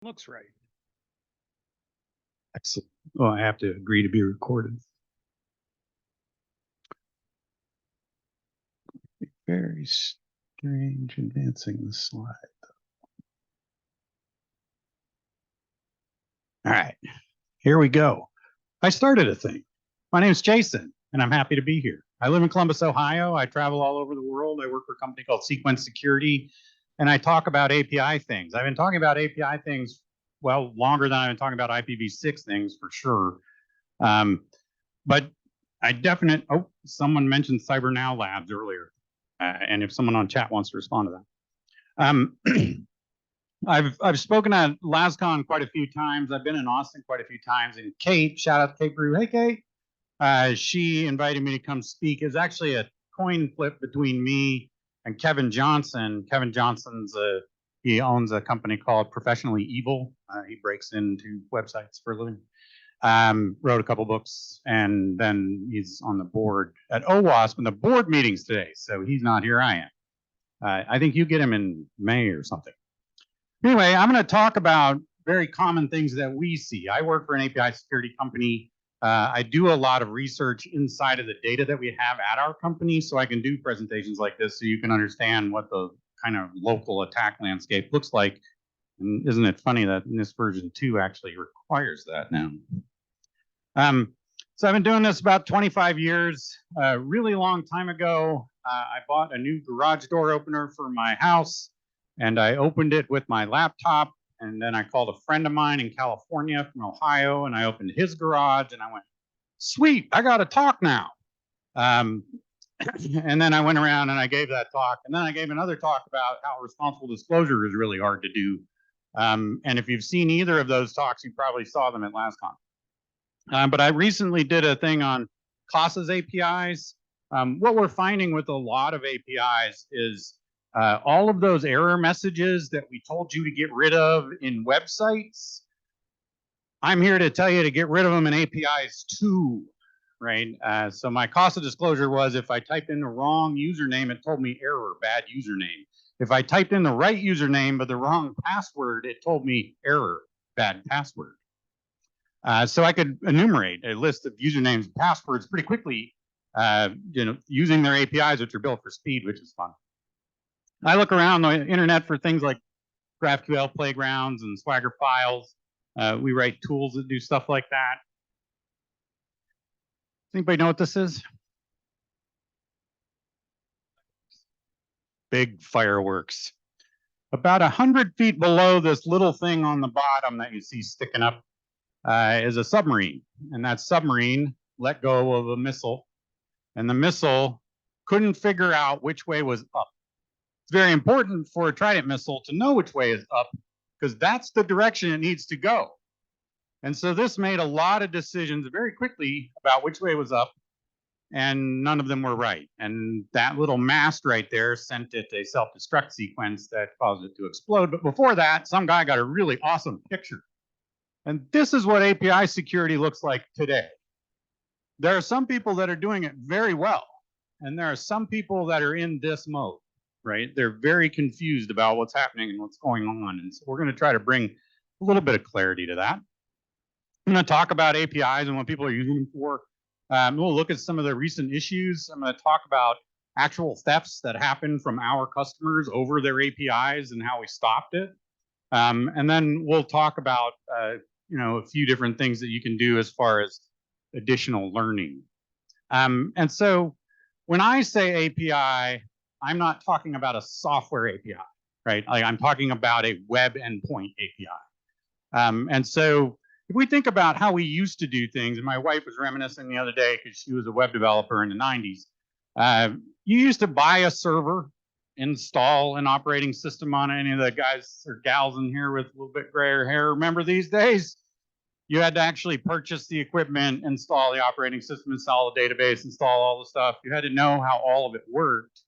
Looks right. Excellent. Well, I have to agree to be recorded. Very strange advancing the slide. All right, here we go. I started a thing. My name is Jason, and I'm happy to be here. I live in Columbus, Ohio. I travel all over the world. I work for a company called Sequence Security, and I talk about API things. I've been talking about API things, well, longer than I've been talking about IPv6 things for sure. But I definitely, oh, someone mentioned CyberNow Labs earlier. And if someone on chat wants to respond to that. I've spoken at LASCON quite a few times. I've been in Austin quite a few times. And Kate, shout out to Kate Brew. Hey, Kate. She invited me to come speak. It's actually a coin flip between me and Kevin Johnson. Kevin Johnson's he owns a company called Professionally Evil. He breaks into websites for a living. Wrote a couple books, and then he's on the board at OWASP in the board meetings today. So he's not here. I am. I think you get him in May or something. Anyway, I'm going to talk about very common things that we see. I work for an API security company. I do a lot of research inside of the data that we have at our company, so I can do presentations like this so you can understand what the kind of local attack landscape looks like. And isn't it funny that NIST version 2 actually requires that now? So I've been doing this about 25 years. A really long time ago, I bought a new garage door opener for my house, and I opened it with my laptop. And then I called a friend of mine in California from Ohio, and I opened his garage, and I went, sweet, I got to talk now. And then I went around and I gave that talk, and then I gave another talk about how responsible disclosure is really hard to do. And if you've seen either of those talks, you probably saw them at LASCON. But I recently did a thing on CASA's APIs. What we're finding with a lot of APIs is all of those error messages that we told you to get rid of in websites. I'm here to tell you to get rid of them in APIs too, right? So my CASA disclosure was if I typed in the wrong username, it told me error, bad username. If I typed in the right username but the wrong password, it told me error, bad password. So I could enumerate a list of usernames and passwords pretty quickly, using their APIs, which are built for speed, which is fun. I look around the internet for things like GraphQL playgrounds and Swagger files. We write tools that do stuff like that. Does anybody know what this is? Big fireworks. About 100 feet below this little thing on the bottom that you see sticking up is a submarine. And that submarine let go of a missile, and the missile couldn't figure out which way was up. It's very important for a Trident missile to know which way is up, because that's the direction it needs to go. And so this made a lot of decisions very quickly about which way was up, and none of them were right. And that little mast right there sent it a self-destruct sequence that caused it to explode. But before that, some guy got a really awesome picture. And this is what API security looks like today. There are some people that are doing it very well, and there are some people that are in this mode, right? They're very confused about what's happening and what's going on. And so we're going to try to bring a little bit of clarity to that. I'm going to talk about APIs and what people are using them for. We'll look at some of the recent issues. I'm going to talk about actual thefts that happen from our customers over their APIs and how we stopped it. And then we'll talk about a few different things that you can do as far as additional learning. And so when I say API, I'm not talking about a software API, right? Like I'm talking about a web endpoint API. And so if we think about how we used to do things, and my wife was reminiscing the other day because she was a web developer in the 90s, you used to buy a server, install an operating system on it. Any of the guys or gals in here with a little bit grayer hair remember these days? You had to actually purchase the equipment, install the operating system, install the database, install all the stuff. You had to know how all of it worked,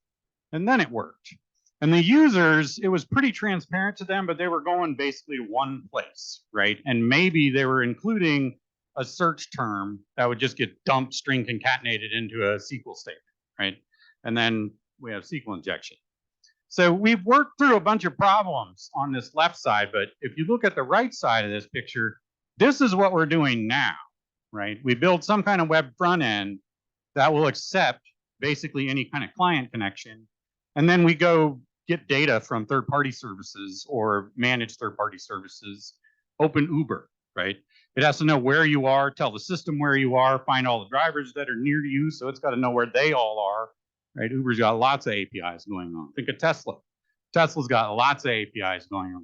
and then it worked. And the users, it was pretty transparent to them, but they were going basically to one place, right? And maybe they were including a search term that would just get dumped, string concatenated into a SQL statement, right? And then we have SQL injection. So we've worked through a bunch of problems on this left side, but if you look at the right side of this picture, this is what we're doing now, right? We build some kind of web front end that will accept basically any kind of client connection. And then we go get data from third-party services or manage third-party services, open Uber, right? It has to know where you are, tell the system where you are, find all the drivers that are near you, so it's got to know where they all are, right? Uber's got lots of APIs going on. Think of Tesla. Tesla's got lots of APIs going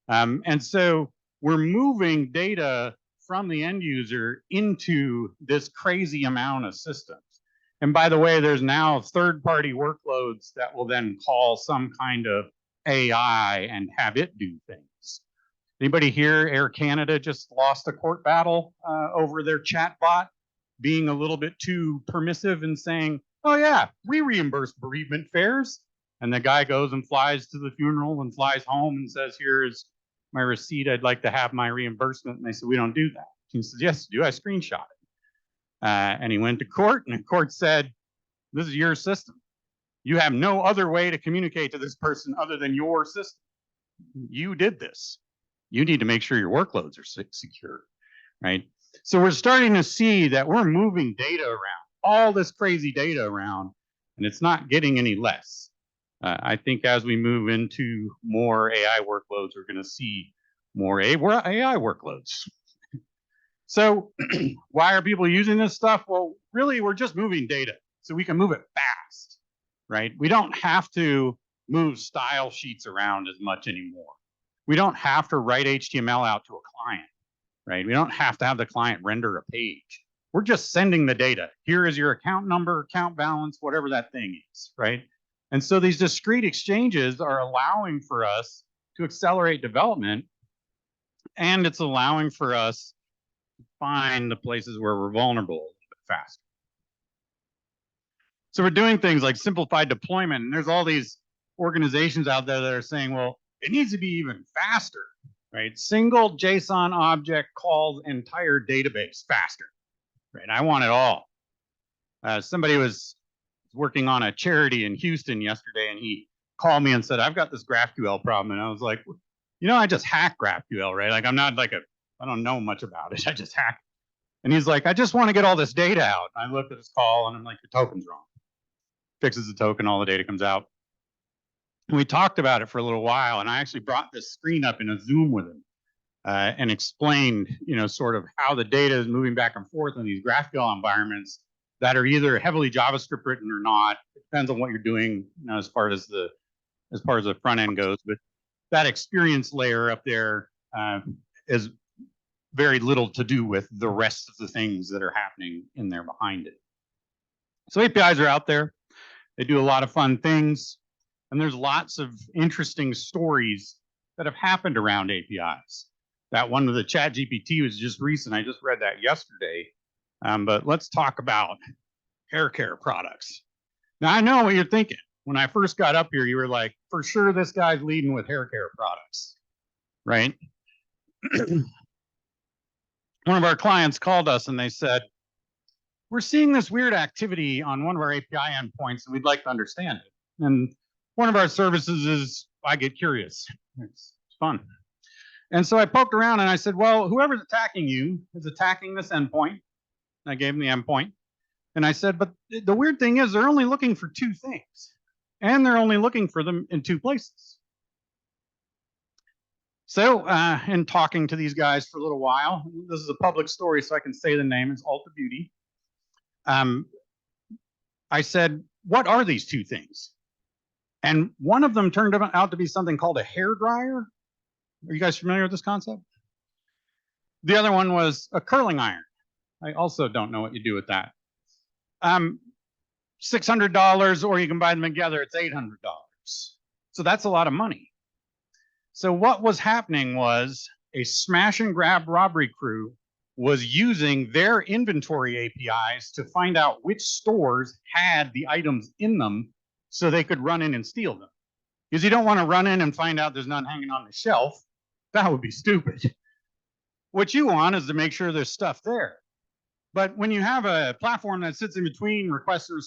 on. And so we're moving data from the end user into this crazy amount of systems. And by the way, there's now third-party workloads that will then call some kind of AI and have it do things. Anybody here, Air Canada just lost a court battle over their chatbot being a little bit too permissive and saying, oh yeah, we reimburse bereavement fares. And the guy goes and flies to the funeral and flies home and says, here's my receipt, I'd like to have my reimbursement. And they said, we don't do that. He says, yes, do I screenshot it? And he went to court, and the court said, this is your system. You have no other way to communicate to this person other than your system. You did this. You need to make sure your workloads are secure, right? So we're starting to see that we're moving data around, all this crazy data around, and it's not getting any less. I think as we move into more AI workloads, we're going to see more AI workloads. So why are people using this stuff? Well, really, we're just moving data so we can move it fast, right? We don't have to move style sheets around as much anymore. We don't have to write HTML out to a client, right? We don't have to have the client render a page. We're just sending the data. Here is your account number, account balance, whatever that thing is, right? And so these discrete exchanges are allowing for us to accelerate development, and it's allowing for us to find the places where we're vulnerable a little bit faster. So we're doing things like simplified deployment, and there's all these organizations out there that are saying, well, it needs to be even faster, right? Single JSON object calls entire database faster, right? I want it all. Somebody was working on a charity in Houston yesterday, and he called me and said, I've got this GraphQL problem. And I was like, you know, I just hack GraphQL, right? Like, I'm not like I don't know much about it. I just hack. And he's like, I just want to get all this data out. And I looked at his call, and I'm like, your token's wrong. Fixes the token, all the data comes out. And we talked about it for a little while, and I actually brought this screen up in a Zoom with him and explained, you know, sort of how the data is moving back and forth in these GraphQL environments that are either heavily JavaScript written or not. It depends on what you're doing, you know, as far as the front end goes. But that experience layer up there is very little to do with the rest of the things that are happening in there behind it. So APIs are out there. They do a lot of fun things. And there's lots of interesting stories that have happened around APIs. That one with the ChatGPT was just recent. I just read that yesterday. But let's talk about hair care products. Now, I know what you're thinking. When I first got up here, you were like, for sure, this guy's leading with hair care products, right? One of our clients called us and they said, we're seeing this weird activity on one of our API endpoints and we'd like to understand it. And one of our services is, I get curious. It's fun. And so I poked around and I said, well, whoever's attacking you is attacking this endpoint. I gave them the endpoint. And I said, but the weird thing is they're only looking for two things. And they're only looking for them in two places. So in talking to these guys for a little while, this is a public story, so I can say the name, it's Ulta Beauty. I said, what are these two things? And one of them turned out to be something called a hair dryer. Are you guys familiar with this concept? The other one was a curling iron. I also don't know what you do with that. $600, or you can buy them together, it's $800. So that's a lot of money. So what was happening was a smash and grab robbery crew was using their inventory APIs to find out which stores had the items in them so they could run in and steal them. Because you don't want to run in and find out there's none hanging on the shelf. That would be stupid. What you want is to make sure there's stuff there. But when you have a platform that sits in between requesters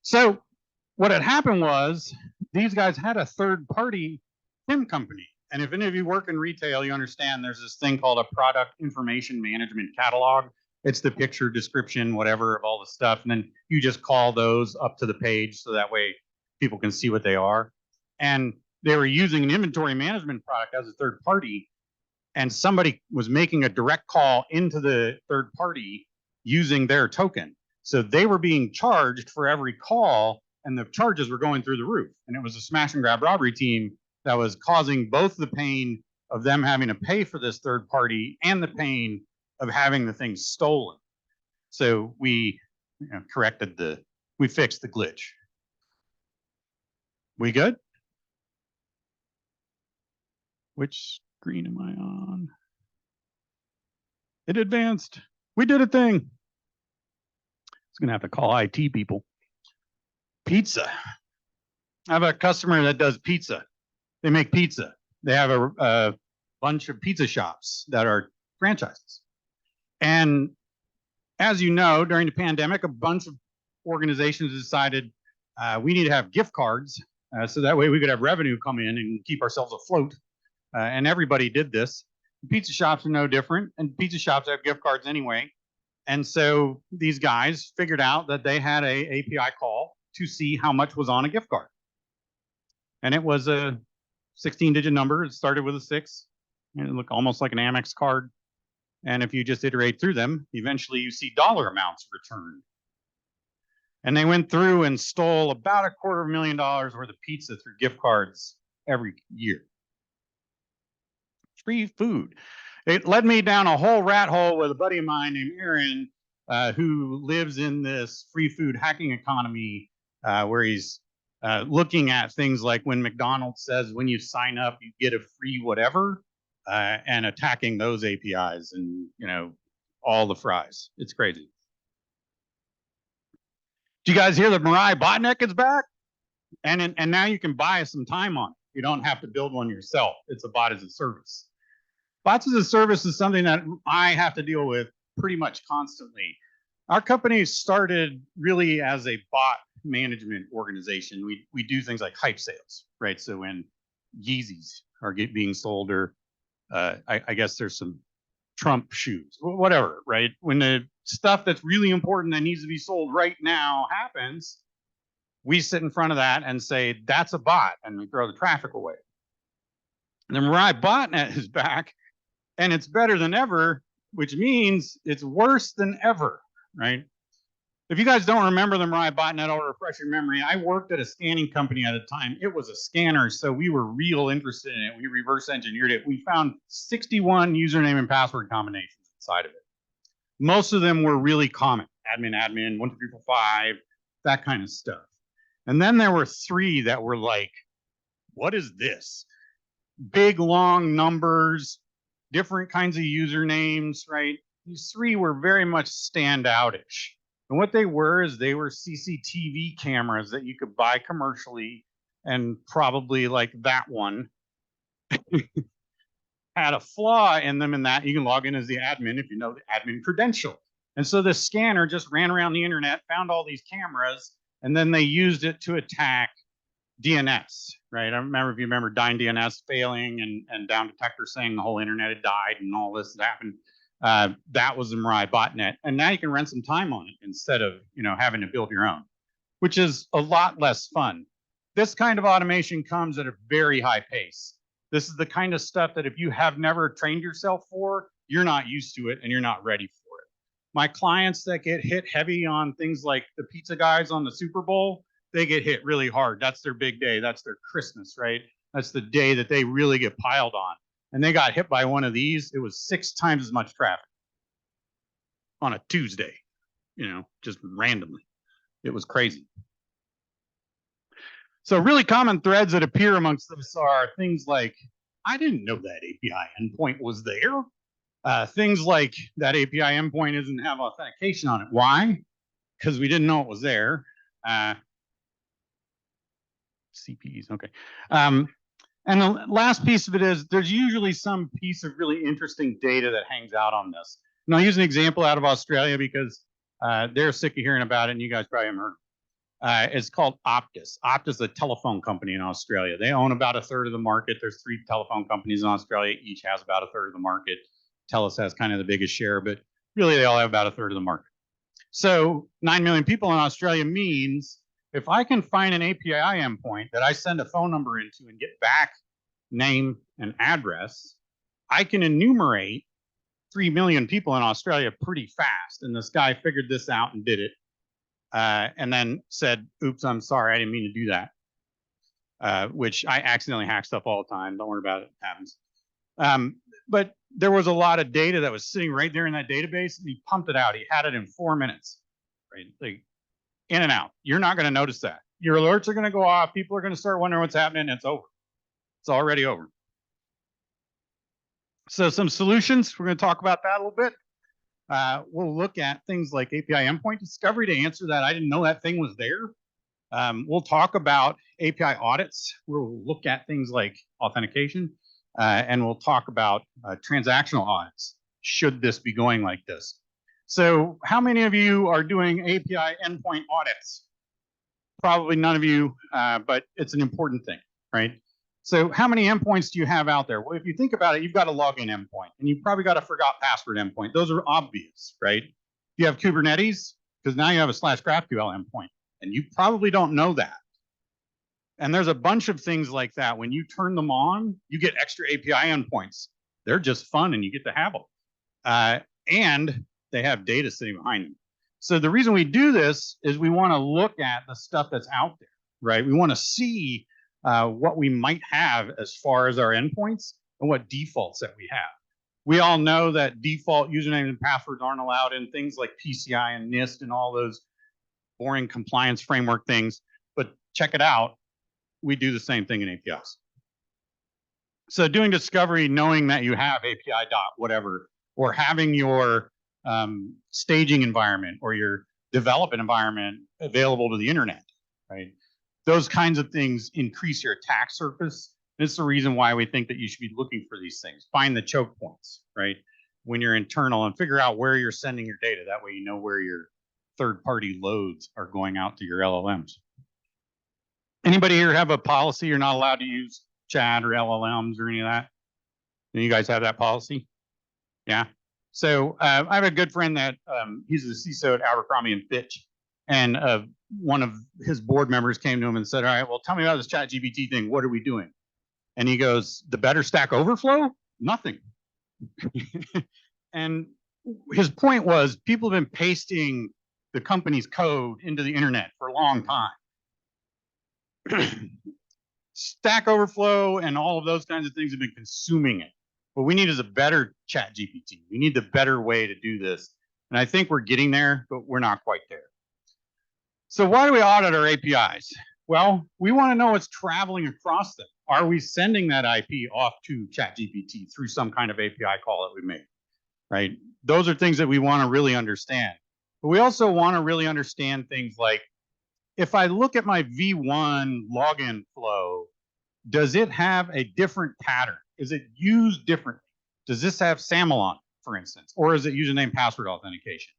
So what had happened was these guys had a third-party PIM company. And if any of you work in retail, you understand there's this thing called a product information management catalog. It's the picture, description, whatever of all the stuff. And then you just call those up to the page so that way people can see what they are. And they were using an inventory management product as a third party. And somebody was making a direct call into the third party using their token. So they were being charged for every call, and the charges were going through the roof. And it was a smash and grab robbery team that was causing both the pain of them having to pay for this third party and the pain of having the thing stolen. So we we fixed the glitch. We good? Which screen am I on? It advanced. We did a thing. It's gonna have to call IT people. Pizza. I have a customer that does pizza. They make pizza. They have a bunch of pizza shops that are franchises. And as you know, during the pandemic, a bunch of organizations decided we need to have gift cards so that way we could have revenue come in and keep ourselves afloat. And everybody did this. Pizza shops are no different, and pizza shops have gift cards anyway. And so these guys figured out that they had a API call to see how much was on a gift card. And it was a 16-digit number. It started with a 6. And it looked almost like an Amex card. And if you just iterate through them, eventually you see dollar amounts returned. And they went through and stole about $250,000 worth of pizza through gift cards every year. Free food. It led me down a whole rat hole with a buddy of mine named Aaron, who lives in this free food hacking economy where he's looking at things like when McDonald's says when you sign up, you get a free whatever, and attacking those APIs and, all the fries. It's crazy. Do you guys hear that Mirai botnet is back? And now you can buy some time on it. You don't have to build one yourself. It's a bot as a service. Bots as a service is something that I have to deal with pretty much constantly. Our company started really as a bot management organization. We do things like hype sales, right? So when Yeezys are being sold, or I guess there's some Trump shoes, whatever, right? When the stuff that's really important that needs to be sold right now happens, we sit in front of that and say, that's a bot, and we throw the traffic away. And the Mirai botnet is back, and it's better than ever, which means it's worse than ever, right? If you guys don't remember the Mirai botnet, I'll refresh your memory. I worked at a scanning company at a time. It was a scanner, so we were real interested in it. We reverse engineered it. We found 61 username and password combinations inside of it. Most of them were really common. Admin, 12345, that kind of stuff. And then there were 3 that were like, what is this? Big, long numbers, different kinds of usernames, right? These 3 were very much standoutish. And what they were is they were CCTV cameras that you could buy commercially, and probably like that one had a flaw in them in that you can log in as the admin if you know the admin credential. And so the scanner just ran around the internet, found all these cameras, and then they used it to attack DNS, right? I remember, if you remember, Dyn DNS failing and Down Detector saying the whole internet had died and all this had happened. That was the Mirai botnet. And now you can rent some time on it instead of, having to build your own, which is a lot less fun. This kind of automation comes at a very high pace. This is the kind of stuff that if you have never trained yourself for, you're not used to it and you're not ready for it. My clients that get hit heavy on things like the pizza guys on the Super Bowl, they get hit really hard. That's their big day. That's their Christmas, right? That's the day that they really get piled on. And they got hit by one of these. It was 6 times as much traffic on a Tuesday, just randomly. It was crazy. So really common threads that appear amongst this are things like, I didn't know that API endpoint was there. Things like that API endpoint doesn't have authentication on it. Why? Because we didn't know it was there. CPEs, okay. And the last piece of it is there's usually some piece of really interesting data that hangs out on this. And I'll use an example out of Australia because they're sick of hearing about it and you guys probably haven't heard. is called Optus. Optus is a telephone company in Australia. They own about a third of the market. There's 3 telephone companies in Australia. Each has about a third of the market. TELUS has kind of the biggest share, but really they all have about a third of the market. So 9 million people in Australia means if I can find an API endpoint that I send a phone number into and get back name and address, I can enumerate 3 million people in Australia pretty fast. And this guy figured this out and did it. And then said, oops, I'm sorry, I didn't mean to do that. Which I accidentally hack stuff all the time. Don't worry about it, it happens. But there was a lot of data that was sitting right there in that database, and he pumped it out. He had it in 4 minutes, right? Like in and out. You're not going to notice that. Your alerts are going to go off. People are going to start wondering what's happening. And it's over. It's already over. So some solutions. We're going to talk about that a little bit. We'll look at things like API endpoint discovery to answer that. I didn't know that thing was there. We'll talk about API audits. We'll look at things like authentication, and we'll talk about transactional audits. Should this be going like this? So how many of you are doing API endpoint audits? Probably none of you, but it's an important thing, right? So how many endpoints do you have out there? Well, if you think about it, you've got a login endpoint, and you've probably got a forgot password endpoint. Those are obvious, right? You have Kubernetes, because now you have a /GraphQL endpoint, and you probably don't know that. And there's a bunch of things like that. When you turn them on, you get extra API endpoints. They're just fun, and you get to have them. And they have data sitting behind them. So the reason we do this is we want to look at the stuff that's out there, right? We want to see what we might have as far as our endpoints and what defaults that we have. We all know that default usernames and passwords aren't allowed in things like PCI and NIST and all those boring compliance framework things, but check it out. We do the same thing in APIs. So doing discovery, knowing that you have API dot whatever, or having your staging environment or your development environment available to the internet, right? Those kinds of things increase your attack surface. This is the reason why we think that you should be looking for these things. Find the choke points, right? When you're internal, and figure out where you're sending your data. That way you know where your third-party loads are going out to your LLMs. Anybody here have a policy you're not allowed to use chat or LLMs or any of that? You guys have that policy? Yeah. So I have a good friend that he's the CISO at Abercrombie and Fitch. And one of his board members came to him and said, all right, well, tell me about this ChatGPT thing. What are we doing? And he goes, the better Stack Overflow? Nothing. And his point was, people have been pasting the company's code into the internet for a long time. Stack Overflow and all of those kinds of things have been consuming it. What we need is a better ChatGPT. We need the better way to do this. And I think we're getting there, but we're not quite there. So why do we audit our APIs? Well, we want to know what's traveling across them. Are we sending that IP off to ChatGPT through some kind of API call that we made, right? Those are things that we want to really understand. But we also want to really understand things like, if I look at my V1 login flow, does it have a different pattern? Is it used differently? Does this have SAML on it, for instance? Or is it username password authentication?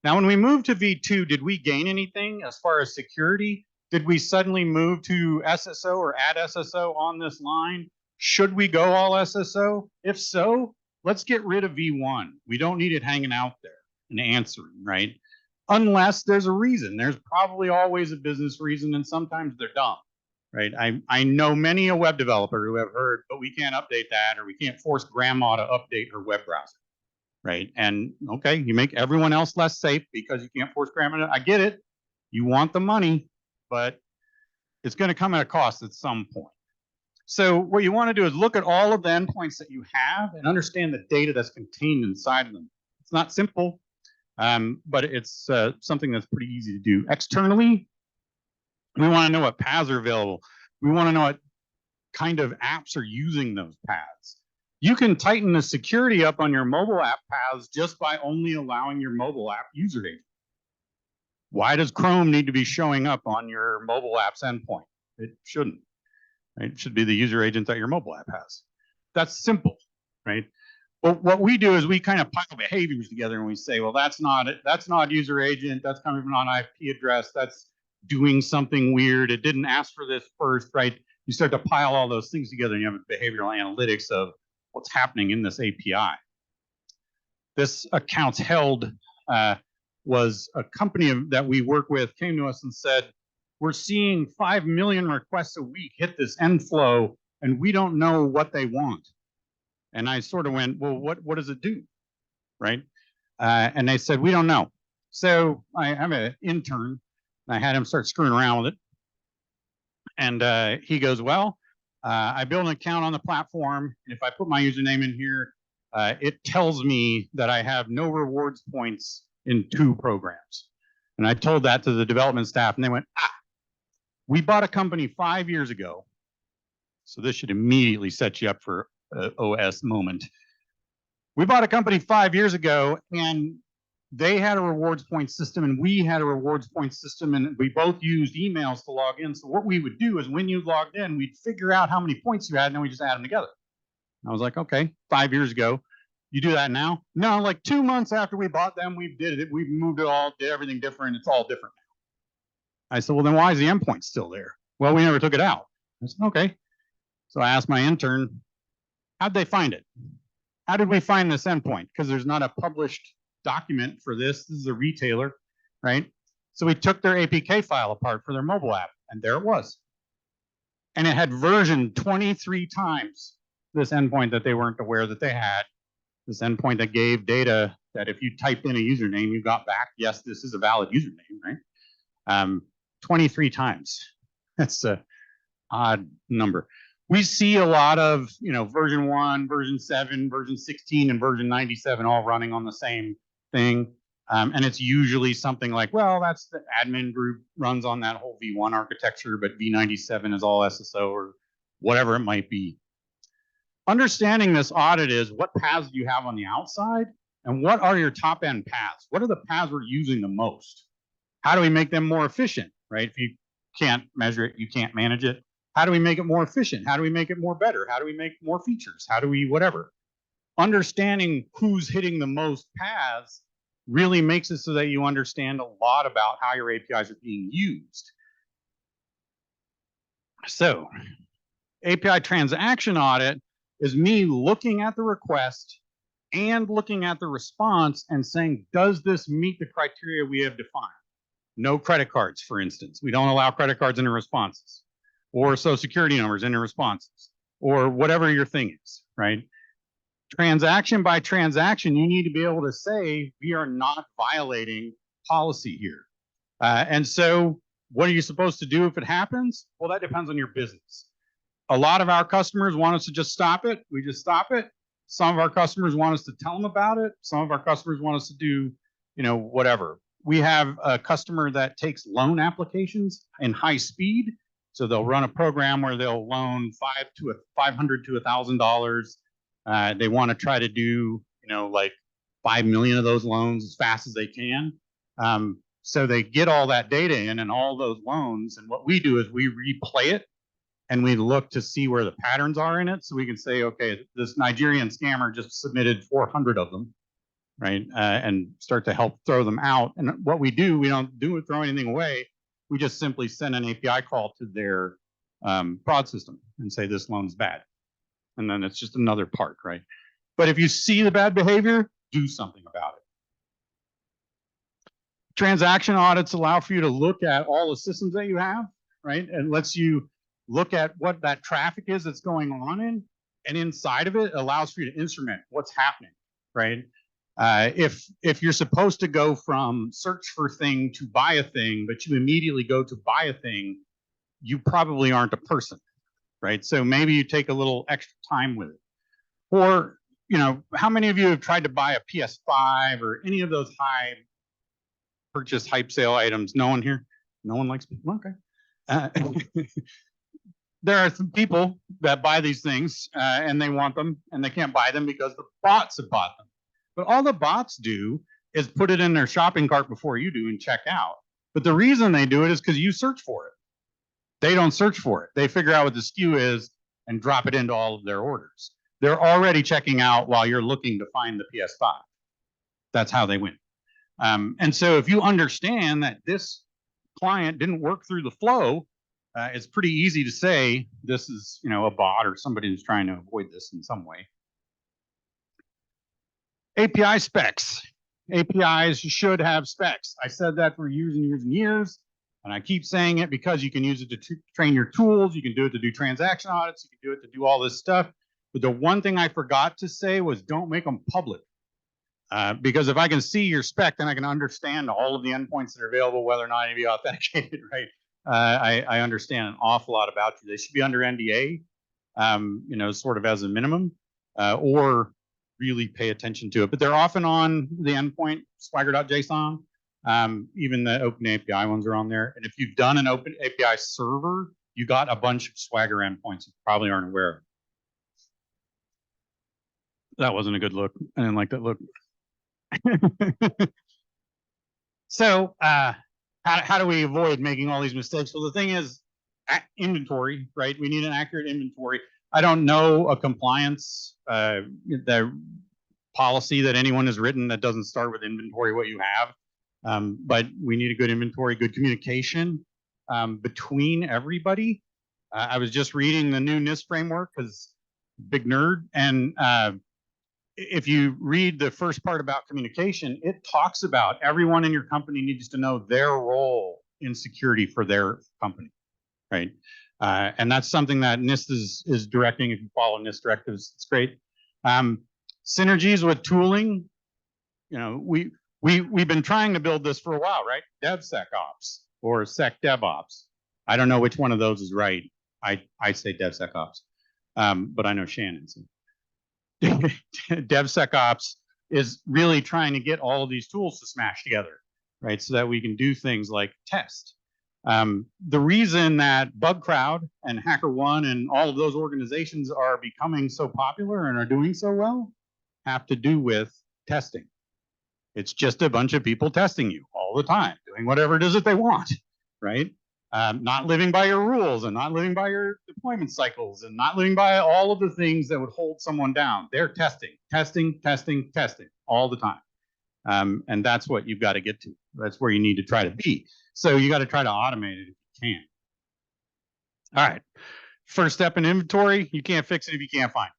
Now, when we moved to V2, did we gain anything as far as security? Did we suddenly move to SSO or add SSO on this line? Should we go all SSO? If so, let's get rid of V1. We don't need it hanging out there and answering, right? Unless there's a reason. There's probably always a business reason, and sometimes they're dumb, right? I know many a web developer who have heard, but we can't update that, or we can't force grandma to update her web browser, right? And okay, you make everyone else less safe because you can't force grandma to, I get it. You want the money, but it's going to come at a cost at some point. So what you want to do is look at all of the endpoints that you have and understand the data that's contained inside of them. It's not simple, but it's something that's pretty easy to do. Externally, we want to know what paths are available. We want to know what kind of apps are using those paths. You can tighten the security up on your mobile app paths just by only allowing your mobile app user agent. Why does Chrome need to be showing up on your mobile app's endpoint? It shouldn't. Right? It should be the user agent that your mobile app has. That's simple, right? Well, what we do is we kind of pile behaviors together and we say, well, that's not user agent, that's coming from an IP address, that's doing something weird. It didn't ask for this first, right? You start to pile all those things together and you have behavioral analytics of what's happening in this API. This accounts held was a company that we work with came to us and said, we're seeing 5 million requests a week hit this end flow and we don't know what they want. And I sort of went, well, what does it do, right? And they said, we don't know. So I have an intern, and I had him start screwing around with it. And he goes, well, I built an account on the platform, and if I put my username in here, it tells me that I have no rewards points in 2 programs. And I told that to the development staff, and they went, we bought a company 5 years ago. So this should immediately set you up for an OS moment. We bought a company 5 years ago, and they had a rewards point system, and we had a rewards point system, and we both used emails to log in. So what we would do is when you logged in, we'd figure out how many points you had, and then we just add them together. And I was like, okay, 5 years ago. You do that now? No, like 2 months after we bought them, we did it. We've moved it all, did everything different. It's all different now. I said, well, then why is the endpoint still there? Well, we never took it out. I said, okay. So I asked my intern, how'd they find it? How did we find this endpoint? Because there's not a published document for this. This is a retailer, right? So we took their APK file apart for their mobile app, and there it was. And it had versioned 23 times this endpoint that they weren't aware that they had. This endpoint that gave data that if you typed in a username, you got back, yes, this is a valid username, right? 23 times. That's an odd number. We see a lot of, version 1, version 7, version 16, and version 97 all running on the same thing. And it's usually something like, well, that's the admin group runs on that whole V1 architecture, but V97 is all SSO or whatever it might be. Understanding this audit is what paths do you have on the outside and what are your top end paths? What are the paths we're using the most? How do we make them more efficient, right? If you can't measure it, you can't manage it. How do we make it more efficient? How do we make it more better? How do we make more features? How do we whatever? Understanding who's hitting the most paths really makes it so that you understand a lot about how your APIs are being used. So, API transaction audit is me looking at the request and looking at the response and saying, does this meet the criteria we have defined? No credit cards, for instance. We don't allow credit cards in the responses, or social security numbers in the responses, or whatever your thing is, right? Transaction by transaction, you need to be able to say, we are not violating policy here. And so what are you supposed to do if it happens? Well, that depends on your business. A lot of our customers want us to just stop it. We just stop it. Some of our customers want us to tell them about it. Some of our customers want us to do, whatever. We have a customer that takes loan applications in high speed. So they'll run a program where they'll loan $500 to $1,000. They want to try to do, like 5 million of those loans as fast as they can. So they get all that data in and all those loans. And what we do is we replay it and we look to see where the patterns are in it. So we can say, okay, this Nigerian scammer just submitted 400 of them, right? And start to help throw them out. And what we do, we don't throw anything away. We just simply send an API call to their prod system and say this loan's bad. And then it's just another part, right? But if you see the bad behavior, do something about it. Transaction audits allow for you to look at all the systems that you have, right? And lets you look at what that traffic is that's going on in, and inside of it allows for you to instrument what's happening, right? If you're supposed to go from search for thing to buy a thing, but you immediately go to buy a thing, you probably aren't a person, right? So maybe you take a little extra time with it. Or, how many of you have tried to buy a PS5 or any of those high purchase hype sale items? No one here? No one likes people? Okay. There are some people that buy these things and they want them and they can't buy them because the bots have bought them. But all the bots do is put it in their shopping cart before you do and check out. But the reason they do it is because you search for it. They don't search for it. They figure out what the SKU is and drop it into all of their orders. They're already checking out while you're looking to find the PS5. That's how they win. And so if you understand that this client didn't work through the flow, it's pretty easy to say this is, a bot or somebody who's trying to avoid this in some way. API specs. APIs should have specs. I said that for years and years and years, and I keep saying it because you can use it to train your tools. You can do it to do transaction audits. You can do it to do all this stuff. But the one thing I forgot to say was don't make them public. Because if I can see your spec, then I can understand all of the endpoints that are available, whether or not to be authenticated, right? I understand an awful lot about you. They should be under NDA, sort of as a minimum, or really pay attention to it. But they're often on the endpoint, swagger.json. Even the open API ones are on there. And if you've done an open API server, you got a bunch of Swagger endpoints you probably aren't aware of. That wasn't a good look. I didn't like that look. So how do we avoid making all these mistakes? Well, the thing is, inventory, right? We need an accurate inventory. I don't know a compliance the policy that anyone has written that doesn't start with inventory what you have, but we need a good inventory, good communication between everybody. I was just reading the new NIST framework because big nerd, and if you read the first part about communication, it talks about everyone in your company needs to know their role in security for their company, right? And that's something that NIST is directing. If you follow NIST directives, it's great. Synergies with tooling, we've been trying to build this for a while, right? DevSecOps or SecDevOps. I don't know which one of those is right. I say DevSecOps, but I know Shannon's. DevSecOps is really trying to get all of these tools to smash together, right? So that we can do things like test. The reason that BugCrowd and HackerOne and all of those organizations are becoming so popular and are doing so well have to do with testing. It's just a bunch of people testing you all the time, doing whatever it is that they want, right? Not living by your rules and not living by your deployment cycles and not living by all of the things that would hold someone down. They're testing all the time. And that's what you've got to get to. That's where you need to try to be. So you got to try to automate it if you can. All right. First step in inventory, you can't fix it if you can't find it.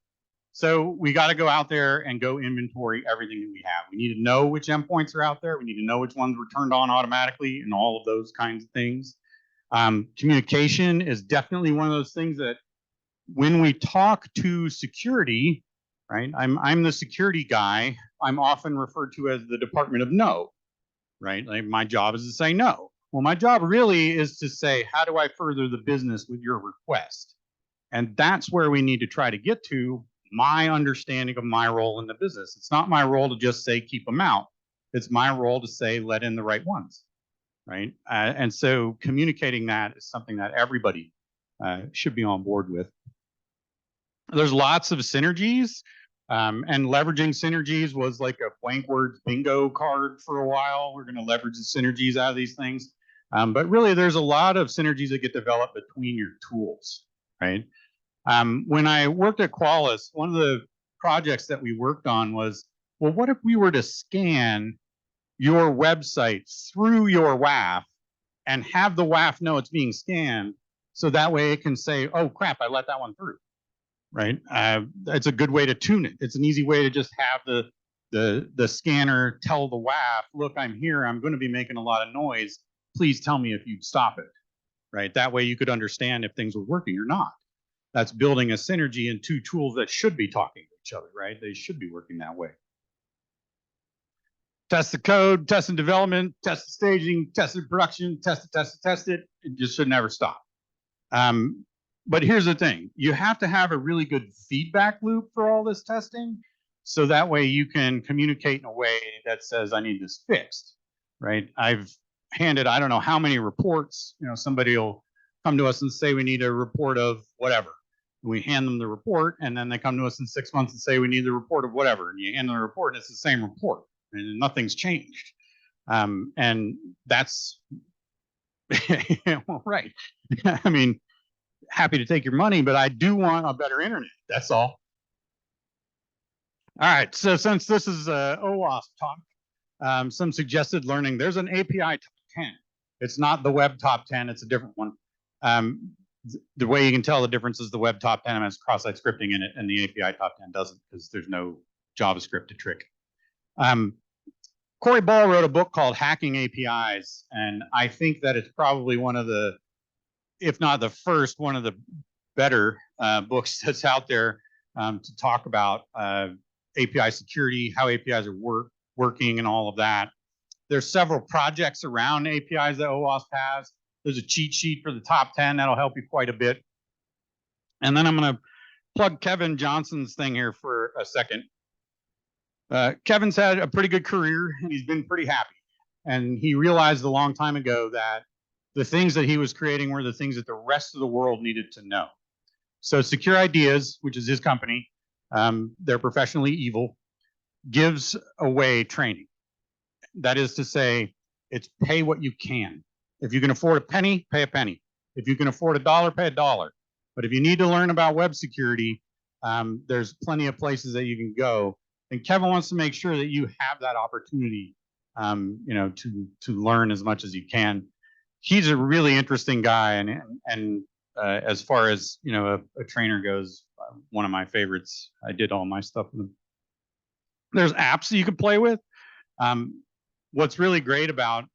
So we got to go out there and go inventory everything that we have. We need to know which endpoints are out there. We need to know which ones were turned on automatically and all of those kinds of things. Communication is definitely one of those things that when we talk to security, right? I'm the security guy. I'm often referred to as the Department of No, right? Like my job is to say no. Well, my job really is to say, how do I further the business with your request? And that's where we need to try to get to my understanding of my role in the business. It's not my role to just say, keep them out. It's my role to say, let in the right ones, right? And so communicating that is something that everybody should be on board with. There's lots of synergies, and leveraging synergies was like a blank words bingo card for a while. We're going to leverage the synergies out of these things. But really, there's a lot of synergies that get developed between your tools, right? When I worked at Qualys, one of the projects that we worked on was, well, what if we were to scan your website through your WAF and have the WAF know it's being scanned, so that way it can say, oh crap, I let that one through, right? It's a good way to tune it. It's an easy way to just have the scanner tell the WAF, look, I'm here, I'm going to be making a lot of noise. Please tell me if you'd stop it, right? That way you could understand if things were working or not. That's building a synergy in two tools that should be talking to each other, right? They should be working that way. Test the code, test in development, test the staging, test in production, test it. It just should never stop. But here's the thing. You have to have a really good feedback loop for all this testing. So that way you can communicate in a way that says, I need this fixed, right? I've handed, I don't know how many reports, somebody will come to us and say, we need a report of whatever. We hand them the report, and then they come to us in 6 months and say, we need the report of whatever. And you hand them the report, and it's the same report, and nothing's changed. And that's, well, right. I mean, happy to take your money, but I do want a better internet. That's all. All right, so since this is OWASP talk, some suggested learning, there's an API top 10. It's not the web top 10, it's a different one. The way you can tell the difference is the web top 10 has cross-site scripting in it, and the API top 10 doesn't, because there's no JavaScript to trick. Corey Ball wrote a book called Hacking APIs, and I think that it's probably one of the, if not the first, one of the better books that's out there to talk about API security, how APIs are working, and all of that. There's several projects around APIs that OWASP has. There's a cheat sheet for the top 10 that'll help you quite a bit. And then I'm going to plug Kevin Johnson's thing here for a second. Kevin's had a pretty good career, and he's been pretty happy. And he realized a long time ago that the things that he was creating were the things that the rest of the world needed to know. So Secure Ideas, which is his company, they're professionally evil, gives away training. That is to say, it's pay what you can. If you can afford a penny, pay a penny. If you can afford $1, pay $1. But if you need to learn about web security, there's plenty of places that you can go. And Kevin wants to make sure that you have that opportunity, you know, to learn as much as you can. He's a really interesting guy, and as far as, you know, a trainer goes, one of my favorites. I did all my stuff with him. There's apps that you can play with. What's really great about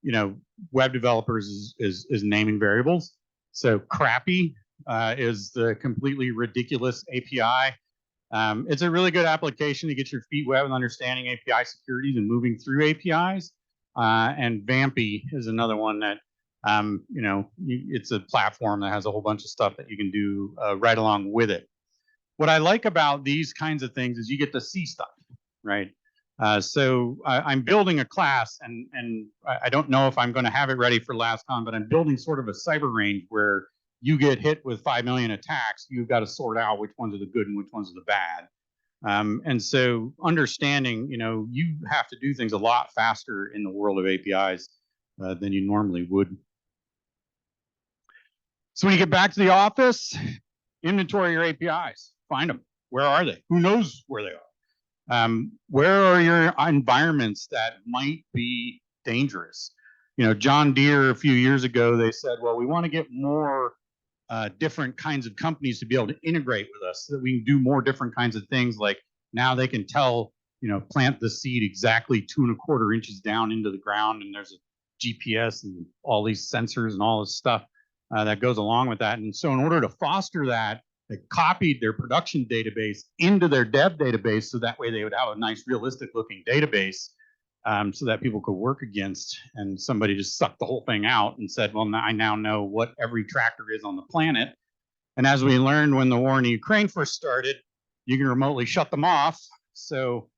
you know, web developers is naming variables. So crappy is the completely ridiculous API. It's a really good application to get your feet wet with understanding API securities and moving through APIs. And Bambis is another one that, you know, it's a platform that has a whole bunch of stuff that you can do right along with it. What I like about these kinds of things is you get to see stuff, right? So I'm building a class, and I don't know if I'm going to have it ready for LastCon, but I'm building sort of a cyber range where you get hit with 5 million attacks. You've got to sort out which ones are the good and which ones are the bad. And so understanding, you know, you have to do things a lot faster in the world of APIs than you normally would. So when you get back to the office, inventory your APIs, find them. Where are they? Who knows where they are? Where are your environments that might be dangerous? You know, John Deere a few years ago, they said, well, we want to get more different kinds of companies to be able to integrate with us so that we can do more different kinds of things. Like now they can tell, you know, plant the seed exactly 2¼ inches down into the ground, and there's a GPS and all these sensors and all this stuff that goes along with that. And so in order to foster that, they copied their production database into their dev database, so that way they would have a nice realistic looking database so that people could work against. And somebody just sucked the whole thing out and said, well, I now know what every tractor is on the planet. And as we learned when the war in Ukraine first started, you can remotely shut them off. So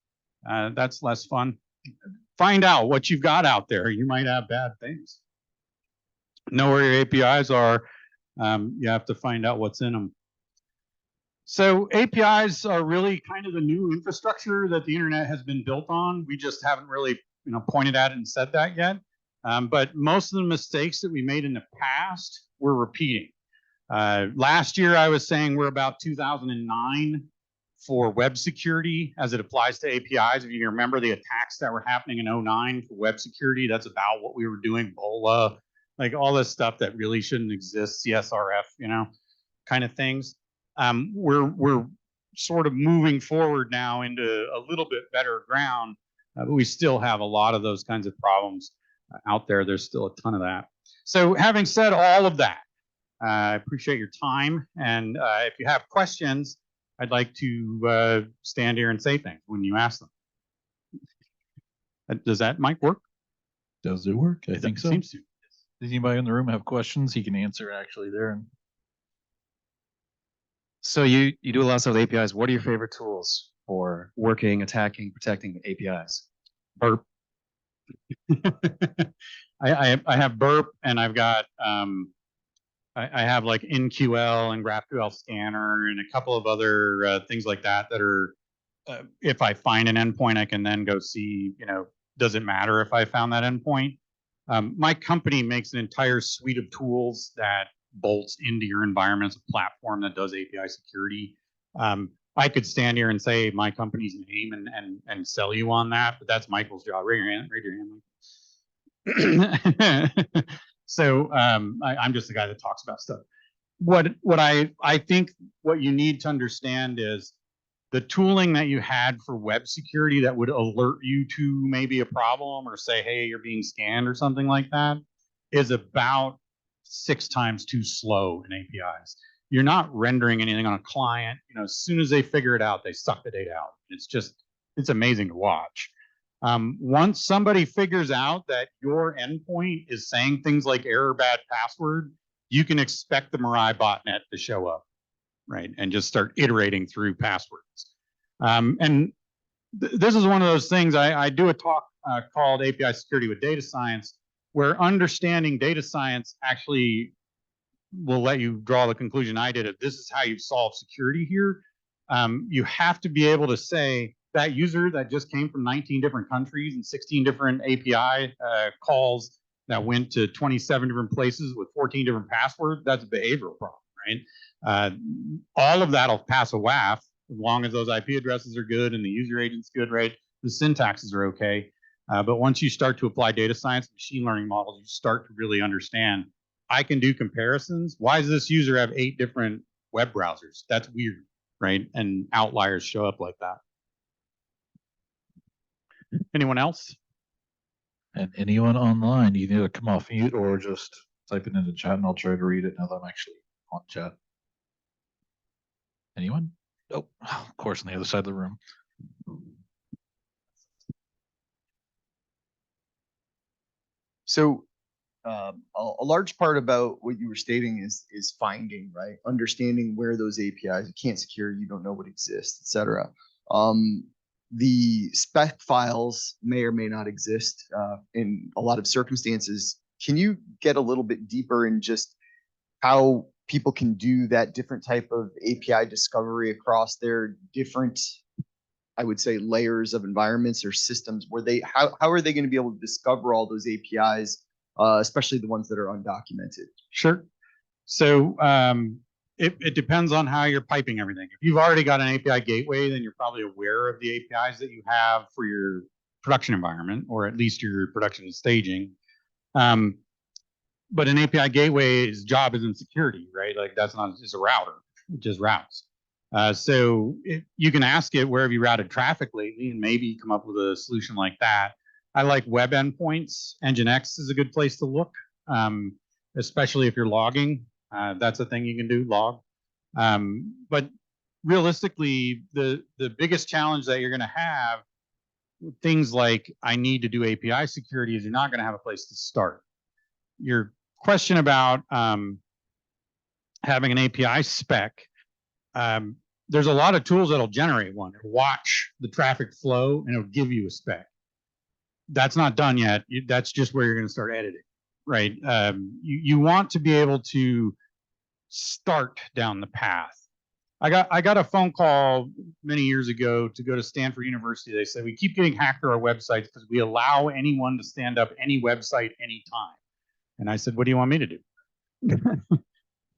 that's less fun. Find out what you've got out there. You might have bad things. Know where your APIs are. You have to find out what's in them. So APIs are really kind of the new infrastructure that the internet has been built on. We just haven't really, you know, pointed at it and said that yet. But most of the mistakes that we made in the past, we're repeating. Last year, I was saying we're about 2009 for web security as it applies to APIs. If you can remember the attacks that were happening in 2009 for web security, that's about what we were doing. BOLA, like all this stuff that really shouldn't exist, CSRF, you know, kind of things. We're sort of moving forward now into a little bit better ground, but we still have a lot of those kinds of problems out there. There's still a ton of that. So having said all of that, I appreciate your time. And if you have questions, I'd like to stand here and say things when you ask them. Does that mic work? Does it work? I think so. Seems to. Does anybody in the room have questions? He can answer actually there. So you do a lot of stuff with APIs. What are your favorite tools for working, attacking, protecting APIs? Burp. I have Burp, and I've got I have like NQL and GraphQL Scanner and a couple of other things like that that are if I find an endpoint, I can then go see, you know, does it matter if I found that endpoint? My company makes an entire suite of tools that bolts into your environment as a platform that does API security. I could stand here and say my company's name and sell you on that, but that's Michael's job. Raise your hand. So I'm just the guy that talks about stuff. What I think what you need to understand is the tooling that you had for web security that would alert you to maybe a problem or say, hey, you're being scanned or something like that is about 6 times too slow in APIs. You're not rendering anything on a client. You know, as soon as they figure it out, they suck the data out. It's amazing to watch. Once somebody figures out that your endpoint is saying things like error bad password, you can expect the Mirai botnet to show up, right? And just start iterating through passwords. This is one of those things, I do a talk called API Security with Data Science, where understanding data science actually will let you draw the conclusion I did. If this is how you solve security here, you have to be able to say that user that just came from 19 different countries and 16 different API calls that went to 27 different places with 14 different passwords, that's a behavioral problem, right? All of that will pass a WAF as long as those IP addresses are good and the user agent's good, right? The syntaxes are okay. But once you start to apply data science and machine learning models, you start to really understand, I can do comparisons. Why does this user have 8 different web browsers? That's weird, right? And outliers show up like that. Anyone else? And anyone online, you need to come off mute or just type it into chat and I'll try to read it now that I'm actually on chat. Anyone? Nope. Of course, on the other side of the room. So a large part about what you were stating is finding, right? Understanding where those APIs, you can't secure, you don't know what exists, et cetera. The spec files may or may not exist in a lot of circumstances. Can you get a little bit deeper in just how people can do that different type of API discovery across their different, I would say, layers of environments or systems? Where they, how are they going to be able to discover all those APIs, especially the ones that are undocumented? Sure. So it depends on how you're piping everything. If you've already got an API gateway, then you're probably aware of the APIs that you have for your production environment, or at least your production staging. But an API gateway's job isn't security, right? Like that's not, it's a router, it just routes. So you can ask it, where have you routed traffic lately, and maybe come up with a solution like that. I like web endpoints. Nginx is a good place to look, especially if you're logging. That's a thing you can do, log. But realistically, the biggest challenge that you're going to have, things like I need to do API security, is you're not going to have a place to start. Your question about having an API spec, there's a lot of tools that'll generate one. It'll watch the traffic flow and it'll give you a spec. That's not done yet. That's just where you're going to start editing, right? You want to be able to start down the path. I got a phone call many years ago to go to Stanford University. They said, we keep getting hacked to our websites because we allow anyone to stand up any website anytime. And I said, what do you want me to do?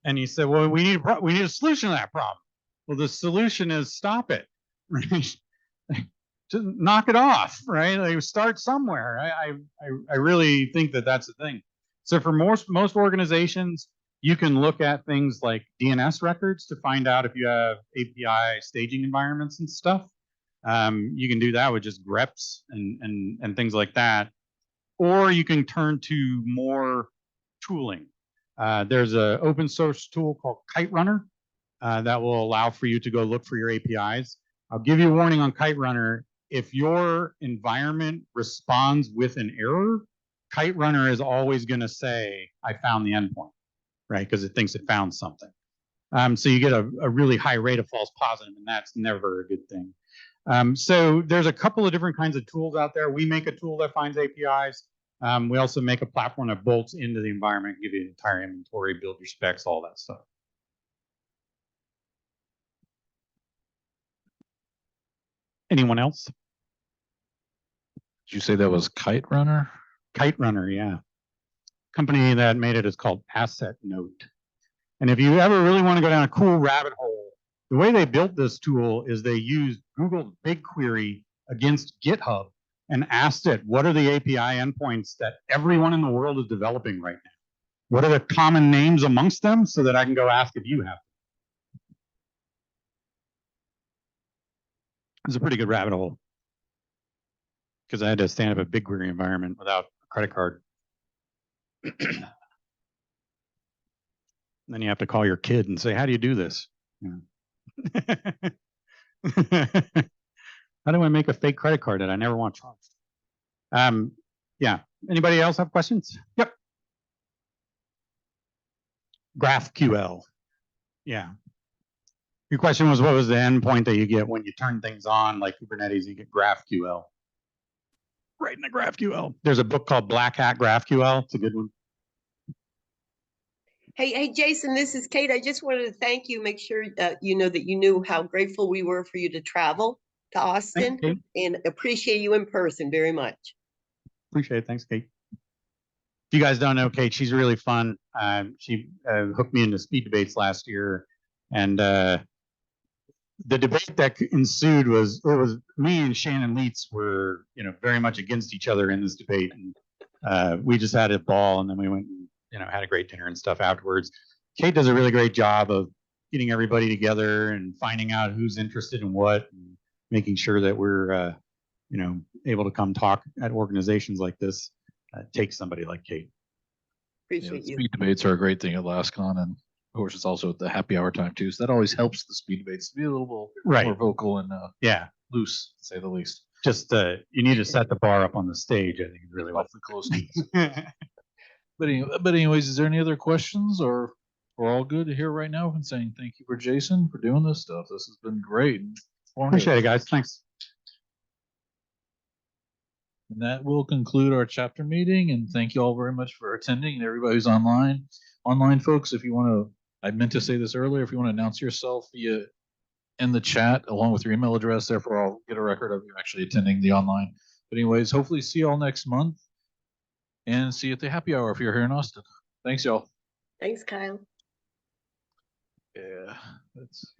And he said, well, we need a solution to that problem. Well, the solution is stop it, right? Just knock it off, right? Like start somewhere. I really think that that's the thing. So for most organizations, you can look at things like DNS records to find out if you have API staging environments and stuff. You can do that with just greps and things like that. Or you can turn to more tooling. There's an open source tool called Kite Runner that will allow for you to go look for your APIs. I'll give you a warning on Kite Runner. If your environment responds with an error, Kite Runner is always going to say, I found the endpoint, right? Because it thinks it found something. So you get a really high rate of false positive, and that's never a good thing. So there's a couple of different kinds of tools out there. We make a tool that finds APIs. We also make a platform that bolts into the environment, give you an entire inventory, build your specs, all that stuff. Anyone else? Did you say that was Kite Runner? Kite Runner, yeah. Company that made it is called Asset Note. And if you ever really want to go down a cool rabbit hole, the way they built this tool is they used Google's BigQuery against GitHub and asked it, what are the API endpoints that everyone in the world is developing right now? What are the common names amongst them so that I can go ask if you have? It's a pretty good rabbit hole because I had to stand up a BigQuery environment without a credit card. Then you have to call your kid and say, how do you do this? You know. How do I make a fake credit card that I never want charged? Yeah. Anybody else have questions? Yep. GraphQL. Yeah. Your question was, what was the endpoint that you get when you turn things on, like Kubernetes, you get GraphQL. Right in the GraphQL. There's a book called Black Hat GraphQL. It's a good one. Hey, Jason, this is Kate. I just wanted to thank you. Make sure you know that you knew how grateful we were for you to travel to Austin, Kate. and appreciate you in person very much. Appreciate it. Thanks, Kate. If you guys don't know Kate, she's really fun. She hooked me into speed debates last year, and the debate that ensued was me and Shannon Leitz were very much against each other in this debate, and we just had a ball, and then we went and had a great dinner and stuff afterwards. Kate does a really great job of getting everybody together and finding out who's interested in what, and making sure that we're able to come talk at organizations like this. Takes somebody like Kate. Appreciate you. Speed debates are a great thing at LastCon, and of course it's also at the happy hour time too. So that always helps the speed debates to be a little more vocal and loose, to say the least. Just you need to set the bar up on the stage. I think is really Awfully close. But anyways, is there any other questions, or we're all good here right now? And saying thank you for Jason for doing this stuff. This has been great. Appreciate it, guys. Thanks. And that will conclude our chapter meeting. And thank you all very much for attending, and everybody who's online. Online folks, if you want to, I meant to say this earlier, if you want to announce yourself in the chat along with your email address, therefore I'll get a record of you actually attending the online. But anyways, hopefully see you all next month, and see you at the happy hour if you're here in Austin. Thanks, y'all. Thanks, Kyle. Yeah, that's